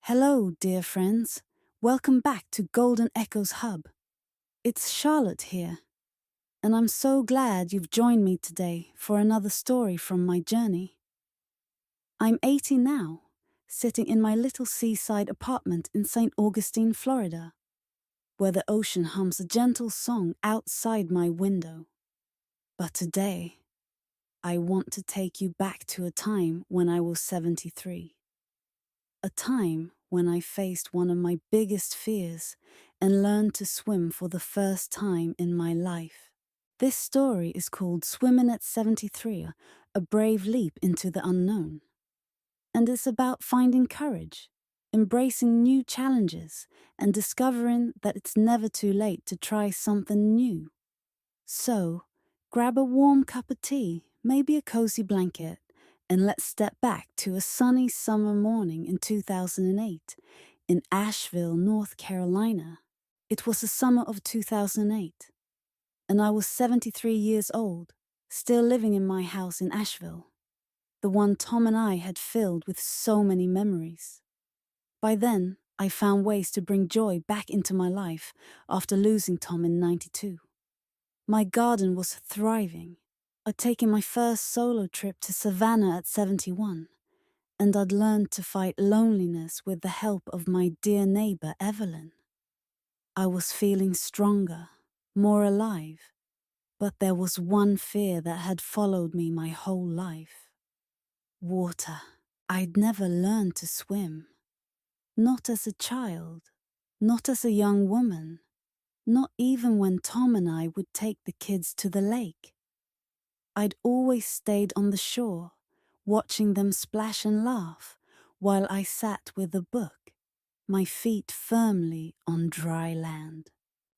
Hello, dear friends. Welcome back to Golden Echoes Hub. It's Charlotte here, and I'm so glad you've joined me today for another story from my journey. I'm 80 now, sitting in my little seaside apartment in St. Augustine, Florida, where the ocean hums a gentle song outside my window. But today, I want to take you back to a time when I was 73. A time when I faced one of my biggest fears and learned to swim for the first time in my life. This story is called Swimming at 73, a brave leap into the unknown. And it's about finding courage, embracing new challenges, and discovering that it's never too late to try something new. So, grab a warm cup of tea, maybe a cozy blanket, and let's step back to a sunny summer morning in 2008 in Asheville, North Carolina. It was the summer of 2008, and I was 73 years old, still living in my house in Asheville, the one Tom and I had filled with so many memories. By then, I found ways to bring joy back into my life after losing Tom in '92. My garden was thriving. I'd taken my first solo trip to Savannah at 71, and I'd learned to fight loneliness with the help of my dear neighbor Evelyn. I was feeling stronger, more alive, but there was one fear that had followed me my whole life. Water. I'd never learned to swim. Not as a child, not as a young woman, not even when Tom and I would take the kids to the lake. I'd always stayed on the shore, watching them splash and laugh, while I sat with a book, my feet firmly on dry land.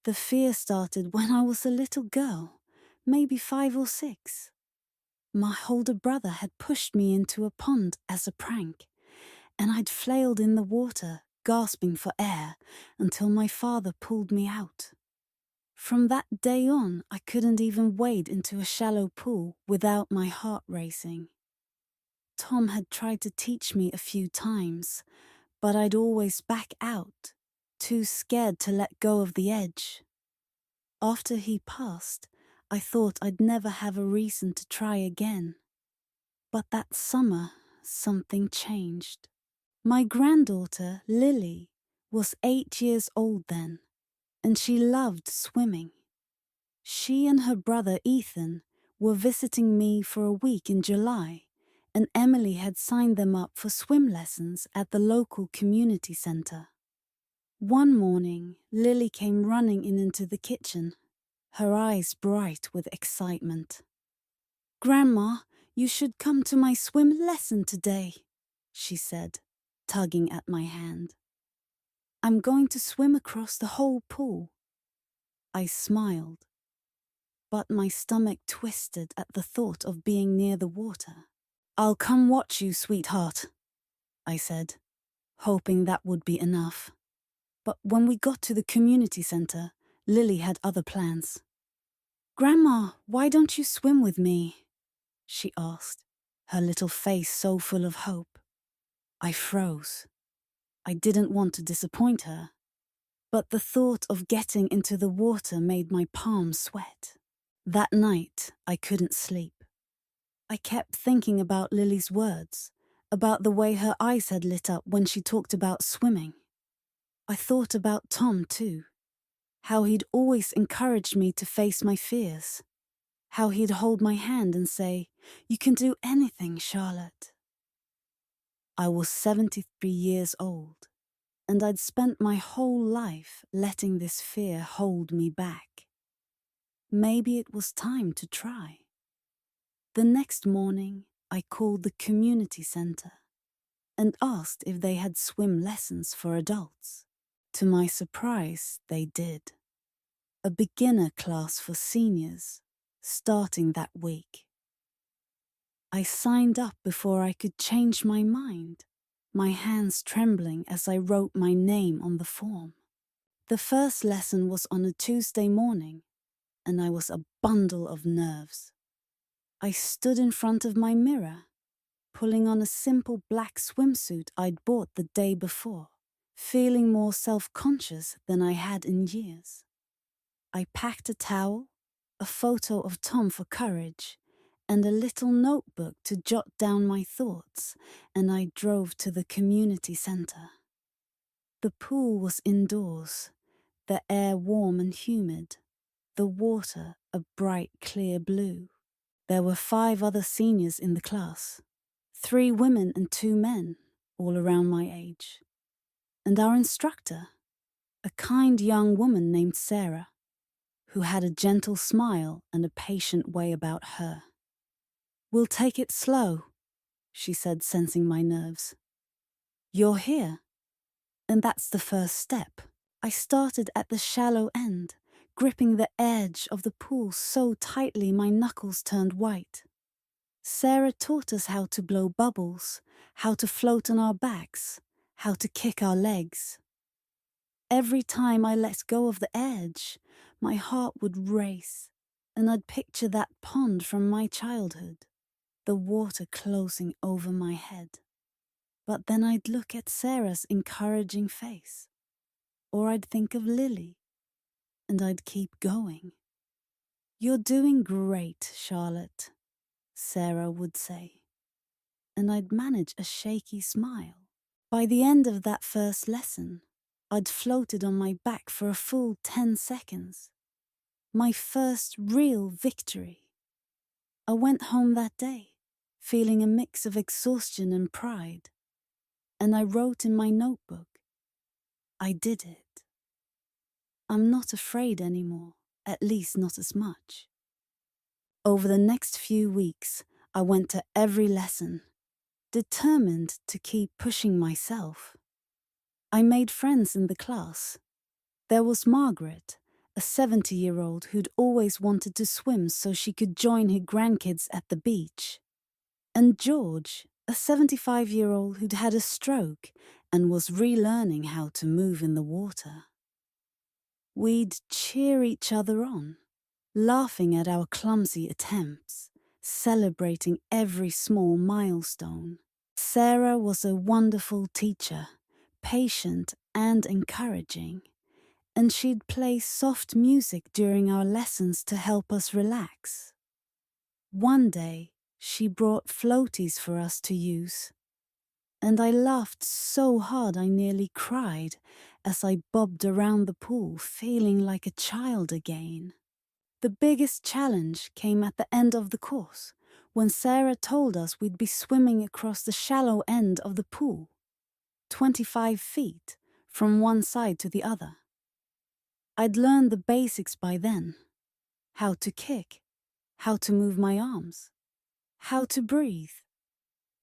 The fear started when I was a little girl, maybe 5 or 6. My older brother had pushed me into a pond as a prank, and I'd flailed in the water, gasping for air, until my father pulled me out. From that day on, I couldn't even wade into a shallow pool without my heart racing. Tom had tried to teach me a few times, but I'd always back out, too scared to let go of the edge. After he passed, I thought I'd never have a reason to try again. But that summer, something changed. My granddaughter, Lily, was 8 years old then, and she loved swimming. She and her brother Ethan were visiting me for a week in July, and Emily had signed them up for swim lessons at the local community center. One morning, Lily came running into the kitchen, her eyes bright with excitement. "Grandma, you should come to my swim lesson today," she said, tugging at my hand. "I'm going to swim across the whole pool." I smiled, but my stomach twisted at the thought of being near the water. "I'll come watch you, sweetheart," I said, hoping that would be enough. But when we got to the community center, Lily had other plans. "Grandma, why don't you swim with me?" she asked, her little face so full of hope. I froze. I didn't want to disappoint her, but the thought of getting into the water made my palms sweat. That night, I couldn't sleep. I kept thinking about Lily's words, about the way her eyes had lit up when she talked about swimming. I thought about Tom, too, how he'd always encouraged me to face my fears, how he'd hold my hand and say, "You can do anything, Charlotte." I was 73 years old, and I'd spent my whole life letting this fear hold me back. Maybe it was time to try. The next morning, I called the community center and asked if they had swim lessons for adults. To my surprise, they did. A beginner class for seniors, starting that week. I signed up before I could change my mind, my hands trembling as I wrote my name on the form. The first lesson was on a Tuesday morning, and I was a bundle of nerves. I stood in front of my mirror, pulling on a simple black swimsuit I'd bought the day before. feeling more self-conscious than I had in years. I packed a towel, a photo of Tom for courage, and a little notebook to jot down my thoughts, and I drove to the community center. The pool was indoors, the air warm and humid, the water a bright clear blue. There were 5 other seniors in the class, 3 women and 2 men, all around my age. And our instructor, a kind young woman named Sarah, who had a gentle smile and a patient way about her. "We'll take it slow," she said, sensing my nerves. "You're here, and that's the first step." I started at the shallow end, gripping the edge of the pool so tightly my knuckles turned white. Sarah taught us how to blow bubbles, how to float on our backs, how to kick our legs. Every time I let go of the edge, my heart would race, and I'd picture that pond from my childhood, the water closing over my head. But then I'd look at Sarah's encouraging face, or I'd think of Lily, and I'd keep going. "You're doing great, Charlotte," Sarah would say, and I'd manage a shaky smile. By the end of that first lesson, I'd floated on my back for a full 10 seconds. My first real victory. I went home that day, feeling a mix of exhaustion and pride, and I wrote in my notebook, "I did it. I'm not afraid anymore, at least not as much." Over the next few weeks, I went to every lesson, determined to keep pushing myself. I made friends in the class. There was Margaret, a 70-year-old who'd always wanted to swim so she could join her grandkids at the beach. And George, a 75-year-old who'd had a stroke and was relearning how to move in the water. We'd cheer each other on, laughing at our clumsy attempts, celebrating every small milestone. Sarah was a wonderful teacher, patient and encouraging, and she'd play soft music during our lessons to help us relax. One day, she brought floaties for us to use, and I laughed so hard I nearly cried as I bobbed around the pool feeling like a child again. The biggest challenge came at the end of the course, when Sarah told us we'd be swimming across the shallow end of the pool, 25 feet, from one side to the other. I'd learned the basics by then: how to kick, how to move my arms, how to breathe.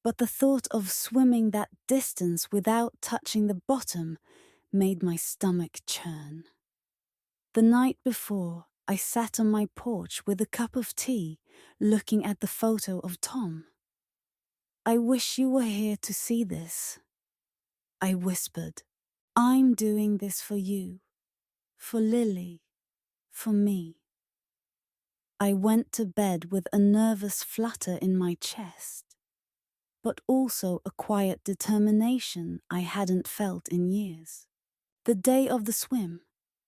But the thought of swimming that distance without touching the bottom made my stomach churn. The night before, I sat on my porch with a cup of tea, looking at the photo of Tom. "I wish you were here to see this," I whispered. "I'm doing this for you, for Lily, for me." I went to bed with a nervous flutter in my chest, but also a quiet determination I hadn't felt in years. The day of the swim,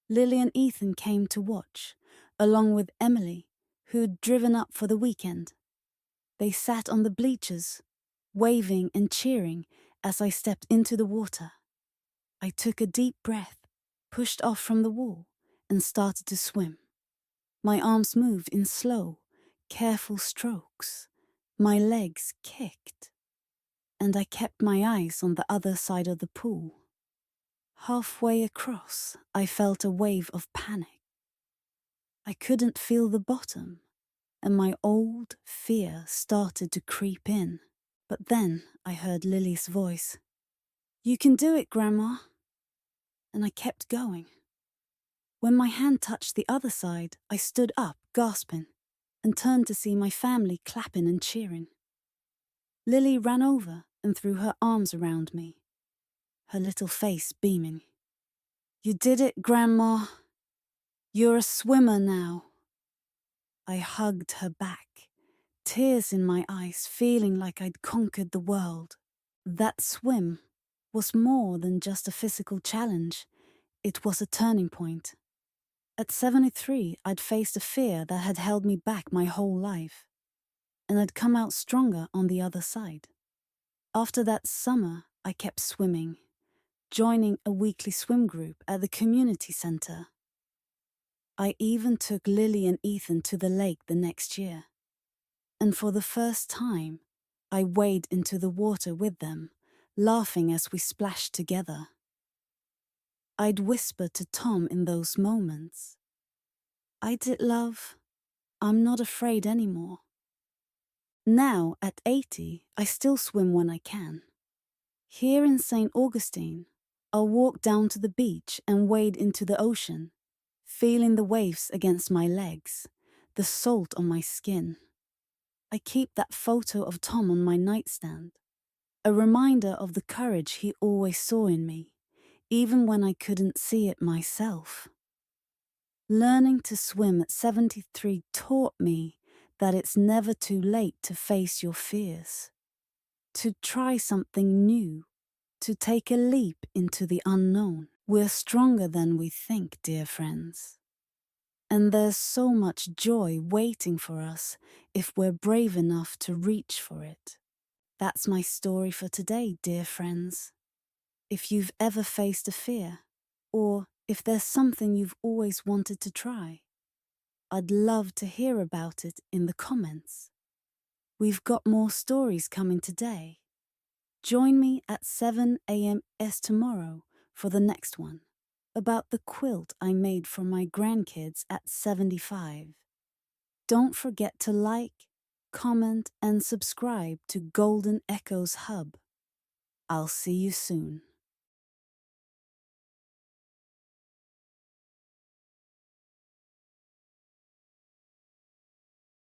Lily and Ethan came to watch, along with Emily, who'd driven up for the weekend. They sat on the bleachers, waving and cheering as I stepped into the water. I took a deep breath, pushed off from the wall, and started to swim. My arms moved in slow, careful strokes. My legs kicked, and I kept my eyes on the other side of the pool. Halfway across, I felt a wave of panic. I couldn't feel the bottom, and my old fear started to creep in. But then I heard Lily's voice. "You can do it, Grandma." And I kept going. When my hand touched the other side, I stood up, gasping, and turned to see my family clapping and cheering. Lily ran over and threw her arms around me, her little face beaming. "You did it, Grandma. You're a swimmer now." I hugged her back, tears in my eyes, feeling like I'd conquered the world. That swim was more than just a physical challenge, it was a turning point. At 73, I'd faced a fear that had held me back my whole life, and I'd come out stronger on the other side. After that summer, I kept swimming, joining a weekly swim group at the community center. I even took Lily and Ethan to the lake the next year. And for the first time, I waded into the water with them, laughing as we splashed together. I'd whisper to Tom in those moments, "I did, love. I'm not afraid anymore." Now, at 80, I still swim when I can. Here in St. Augustine, I'll walk down to the beach and wade into the ocean, feeling the waves against my legs, the salt on my skin. I keep that photo of Tom on my nightstand, a reminder of the courage he always saw in me, even when I couldn't see it myself. Learning to swim at 73 taught me that it's never too late to face your fears, to try something new, to take a leap into the unknown. We're stronger than we think, dear friends. And there's so much joy waiting for us if we're brave enough to reach for it. That's my story for today, dear friends. If you've ever faced a fear, or if there's something you've always wanted to try, I'd love to hear about it in the comments. We've got more stories coming today. Join me at 7 a.m. tomorrow for the next one, about the quilt I made for my grandkids at 75. Don't forget to like, comment, and subscribe to Golden Echoes Hub. I'll see you soon.